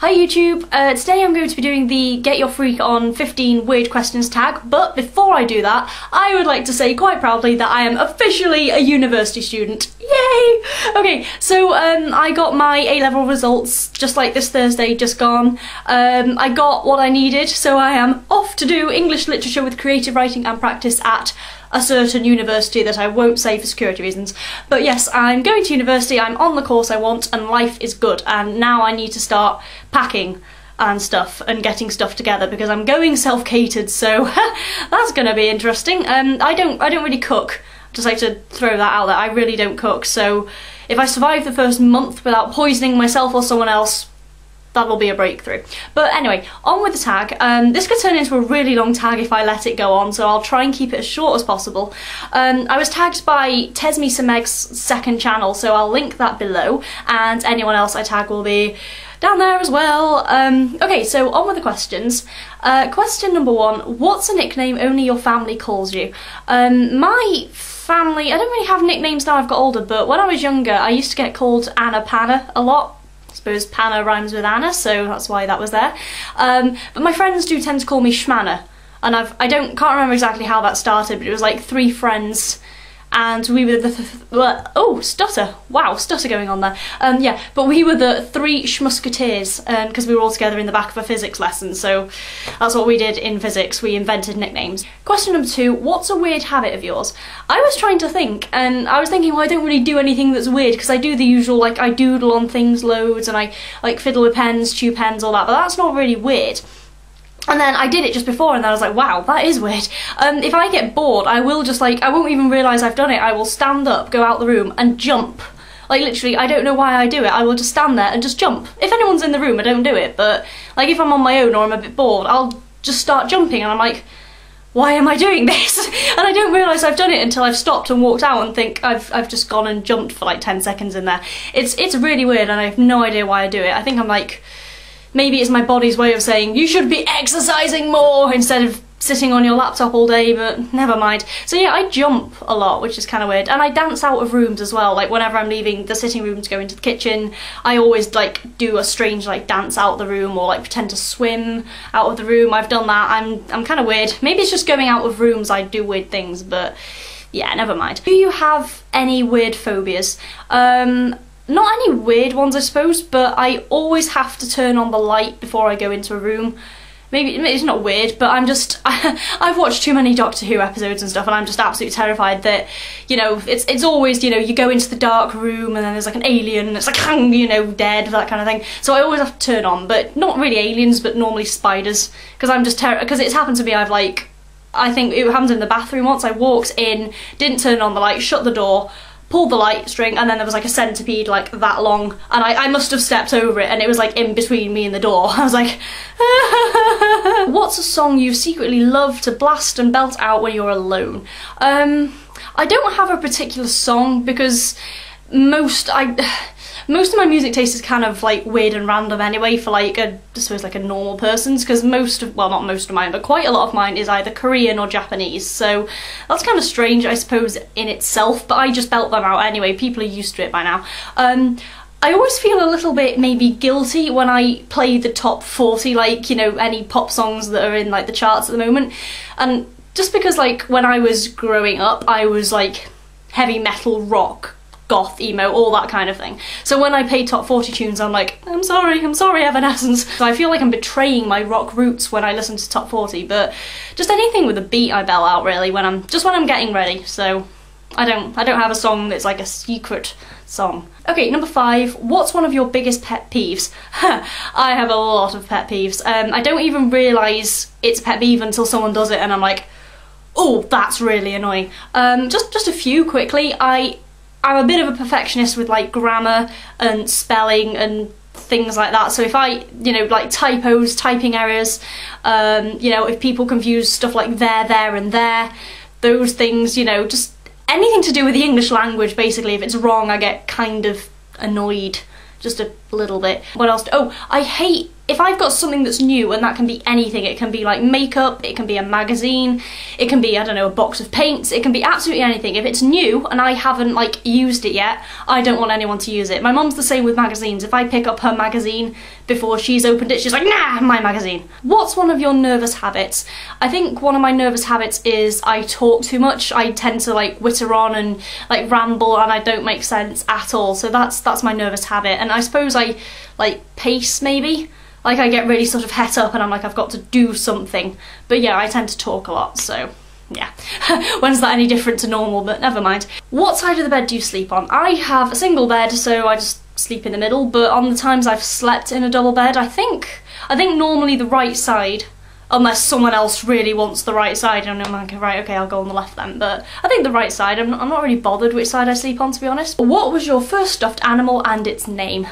Hi YouTube, today I'm going to be doing the Get Your Freak on 15 Weird Questions tag, but before I do that, I would like to say quite proudly that I am officially a university student. Yay! Okay, so I got my A-level results just like this Thursday, just gone. I got what I needed, so I am off to do English literature with creative writing and practice at a certain university that I won't say for security reasons. But yes, I'm going to university, I'm on the course I want, and life is good, and now I need to start packing and stuff and getting stuff together because I'm going self-catered, so that's gonna be interesting. I don't really cook, just like to throw that out there. I really don't cook, so if I survive the first month without poisoning myself or someone else, that'll be a breakthrough. But anyway, on with the tag. This could turn into a really long tag if I let it go on, so I'll try and keep it as short as possible. I was tagged by Tesme Semeg's second channel, so I'll link that below, and anyone else I tag will be down there as well. Okay, so on with the questions. Question number 1, what's a nickname only your family calls you? My family, I don't really have nicknames now I've got older, but when I was younger I used to get called Anna Panna a lot. I suppose Panna rhymes with Anna, so that's why that was there. But my friends do tend to call me Shmanna, and can't remember exactly how that started, but it was like 3 friends, and we were oh, stutter! Wow, stutter going on there. Yeah, but we were the 3 Schmusketeers, because we were all together in the back of a physics lesson, so that's what we did in physics, we invented nicknames. Question number 2, what's a weird habit of yours? I was trying to think, and I was thinking, well, I don't really do anything that's weird, because I do the usual, like, I doodle on things loads, and I, like, fiddle with pens, chew pens, all that, but that's not really weird. And then I did it just before, and then I was like, wow, that is weird. If I get bored, I will just, like, I won't even realise I've done it. I will stand up, go out the room, and jump. Like, literally, I don't know why I do it. I will just stand there and just jump. If anyone's in the room, I don't do it, but, like, if I'm on my own or I'm a bit bored, I'll just start jumping, and I'm like, why am I doing this? And I don't realise I've done it until I've stopped and walked out and think I've just gone and jumped for, like, 10 seconds in there. It's really weird, and I have no idea why I do it. I think I'm, like, maybe it's my body's way of saying, you should be exercising more instead of sitting on your laptop all day, but never mind. So yeah, I jump a lot, which is kind of weird. And I dance out of rooms as well. Like, whenever I'm leaving the sitting room to go into the kitchen, I always, like, do a strange, like, dance out of the room or, like, pretend to swim out of the room. I've done that. I'm kind of weird. Maybe it's just going out of rooms I do weird things, but yeah, never mind. Do you have any weird phobias? Not any weird ones, I suppose, but I always have to turn on the light before I go into a room. Maybe it's not weird, but I've watched too many Doctor Who episodes and stuff, and I'm just absolutely terrified that, you know, it's always, you know, you go into the dark room and then there's like an alien and it's like, you know, dead, that kind of thing. So I always have to turn on, but not really aliens, but normally spiders, because I'm just because it's happened to me. I think it happened in the bathroom once. I walked in, didn't turn on the light, shut the door, pulled the light string, and then there was like a centipede like that long, and I must have stepped over it, and it was like in between me and the door. I was like, what's a song you secretly love to blast and belt out when you're alone? I don't have a particular song, because most of my music taste is kind of like weird and random anyway for like I suppose like a normal person's, because well, not most of mine, but quite a lot of mine is either Korean or Japanese, so that's kind of strange, I suppose, in itself, but I just belt them out anyway. People are used to it by now. I always feel a little bit maybe guilty when I play the top 40, like, you know, any pop songs that are in like the charts at the moment, and just because like when I was growing up I was like heavy metal, rock, goth, emo, all that kind of thing. So when I play top 40 tunes, I'm like, I'm sorry Evanescence. So I feel like I'm betraying my rock roots when I listen to top 40, but just anything with a beat I belt out really when I'm getting ready. So I don't have a song that's like a secret song. Okay, number 5, what's one of your biggest pet peeves? I have a lot of pet peeves. I don't even realise it's a pet peeve until someone does it and I'm like, oh, that's really annoying. Just a few quickly. I'm a bit of a perfectionist with like grammar and spelling and things like that, so if I, you know, like typos, typing errors, you know, if people confuse stuff like there and there, those things, you know, just anything to do with the English language basically, if it's wrong I get kind of annoyed, just a little bit. What else? Oh, I hate if I've got something that's new, and that can be anything, it can be like makeup, it can be a magazine, it can be, I don't know, a box of paints, it can be absolutely anything. If it's new and I haven't like used it yet, I don't want anyone to use it. My mum's the same with magazines. If I pick up her magazine before she's opened it, she's like, nah, my magazine. What's one of your nervous habits? I think one of my nervous habits is I talk too much. I tend to like witter on and like ramble, and I don't make sense at all. So that's my nervous habit. And I suppose I like pace maybe. Like I get really sort of het up and I'm like, I've got to do something. But yeah, I tend to talk a lot, so yeah. When's that any different to normal? But never mind. What side of the bed do you sleep on? I have a single bed, so I just sleep in the middle, but on the times I've slept in a double bed, I think normally the right side, unless someone else really wants the right side, and I'm like, right, okay, I'll go on the left then, but I think the right side. I'm not really bothered which side I sleep on, to be honest. What was your first stuffed animal and its name?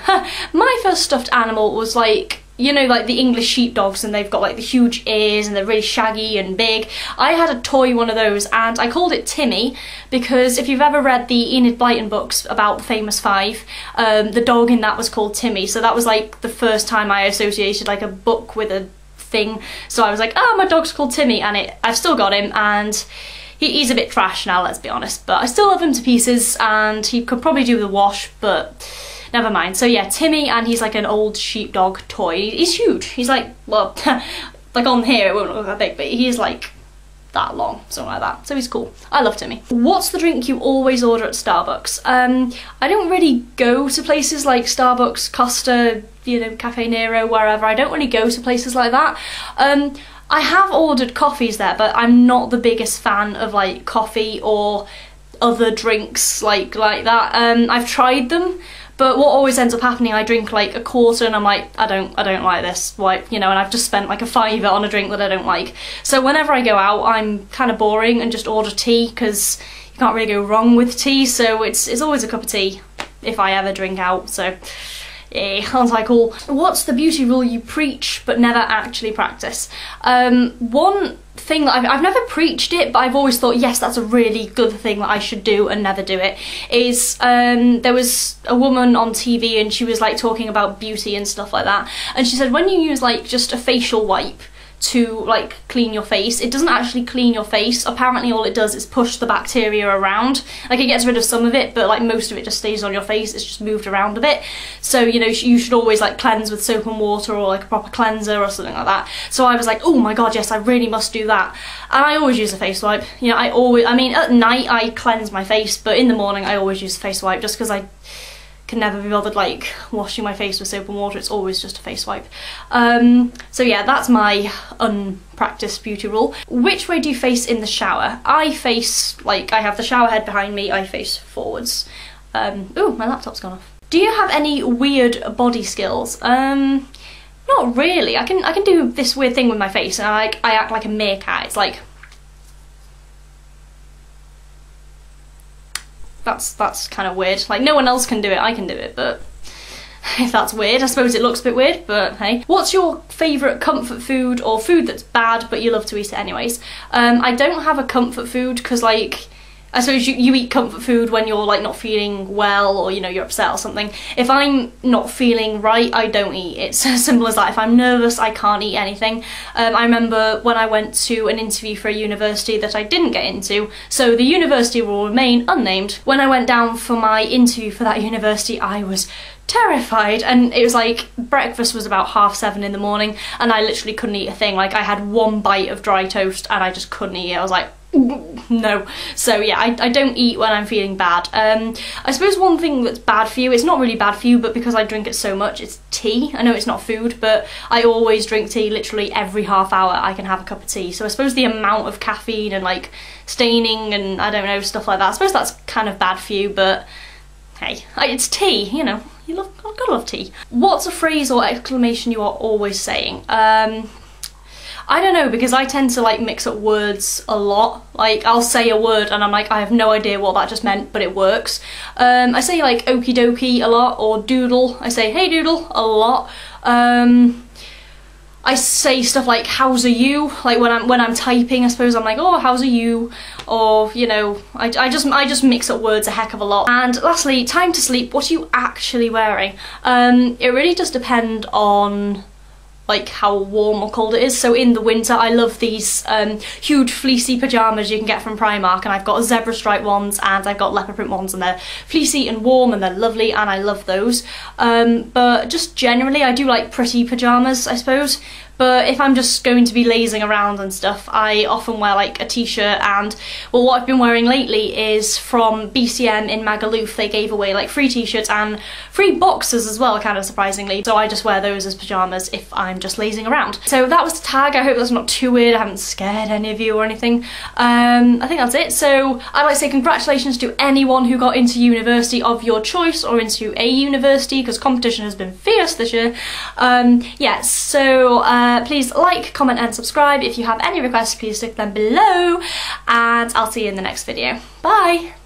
My first stuffed animal was like, you know, like the English sheepdogs, and they've got like the huge ears and they're really shaggy and big. I had a toy one of those, and I called it Timmy because if you've ever read the Enid Blyton books about the famous five, the dog in that was called Timmy. So that was like the first time I associated like a book with a thing. So I was like, oh, my dog's called Timmy, and I've still got him, and he's a bit trash now, let's be honest, but I still love him to pieces, and he could probably do the wash, but never mind. So yeah, Timmy, and he's like an old sheepdog toy. He's huge. He's like, well, like on here it won't look that big, but he's like that long, something like that. So he's cool. I love Timmy. What's the drink you always order at Starbucks? I don't really go to places like Starbucks, Costa, you know, Cafe Nero, wherever. I don't really go to places like that. I have ordered coffees there, but I'm not the biggest fan of like coffee or other drinks like that. I've tried them, but what always ends up happening, I drink like a quarter and I'm like, I don't like this, why, you know, and I've just spent like a £5 on a drink that I don't like. So whenever I go out, I'm kind of boring and just order tea, because you can't really go wrong with tea, so it's always a cup of tea if I ever drink out, so yeah, aren't I cool? What's the beauty rule you preach but never actually practice? One thing that I've never preached it, but I've always thought, yes, that's a really good thing that I should do and never do it, is there was a woman on TV and she was like talking about beauty and stuff like that, and she said when you use like just a facial wipe to like clean your face, it doesn't actually clean your face. Apparently all it does is push the bacteria around. Like it gets rid of some of it, but like most of it just stays on your face. It's just moved around a bit. So, you know, you should always like cleanse with soap and water, or like a proper cleanser or something like that. So I was like, oh my god, yes, I really must do that. And I always use a face wipe. You know, I mean at night I cleanse my face, but in the morning I always use a face wipe, just because I can never be bothered like washing my face with soap and water. It's always just a face wipe. So yeah, that's my unpracticed beauty rule. Which way do you face in the shower? I face, like, I have the shower head behind me, I face forwards. Ooh, my laptop's gone off. Do you have any weird body skills? Not really. I can do this weird thing with my face, and I act like a meerkat. It's like, that's kind of weird. Like, no one else can do it, I can do it, but if that's weird, I suppose it looks a bit weird, but hey. What's your favourite comfort food, or food that's bad but you love to eat it anyways? I don't have a comfort food, because like, I suppose you eat comfort food when you're like not feeling well, or you know, you're upset or something. If I'm not feeling right, I don't eat. It's as simple as that. If I'm nervous, I can't eat anything. I remember when I went to an interview for a university that I didn't get into, so the university will remain unnamed. When I went down for my interview for that university, I was terrified, and it was like breakfast was about 7:30 in the morning, and I literally couldn't eat a thing. Like I had one bite of dry toast and I just couldn't eat it. I was like, no. So yeah, I don't eat when I'm feeling bad. I suppose one thing that's bad for you, it's not really bad for you, but because I drink it so much, it's tea. I know it's not food, but I always drink tea. Literally every half hour I can have a cup of tea. So I suppose the amount of caffeine and like staining and I don't know, stuff like that, I suppose that's kind of bad for you, but hey, it's tea, you know, I've gotta love tea. What's a phrase or exclamation you are always saying? I don't know, because I tend to like mix up words a lot. Like I'll say a word and I'm like, I have no idea what that just meant, but it works. I say like okie dokie a lot, or doodle. I say hey doodle a lot. I say stuff like how's are you, like when I'm typing, I suppose I'm like, oh, how's are you, or you know, I just mix up words a heck of a lot. And lastly, time to sleep, what are you actually wearing? It really does depend on like how warm or cold it is. So in the winter I love these huge fleecy pyjamas you can get from Primark, and I've got zebra stripe ones and I've got leopard print ones, and they're fleecy and warm and they're lovely and I love those. But just generally I do like pretty pyjamas, I suppose. But if I'm just going to be lazing around and stuff, I often wear like a t-shirt, and well, what I've been wearing lately is from BCM in Magaluf. They gave away like free t-shirts and free boxers as well, kind of surprisingly. So I just wear those as pyjamas if I'm just lazing around. So that was the tag. I hope that's not too weird. I haven't scared any of you or anything. I think that's it. So I'd like to say congratulations to anyone who got into university of your choice or into a university, because competition has been fierce this year. Yeah, so please like, comment and subscribe. If you have any requests, please stick them below, and I'll see you in the next video. Bye!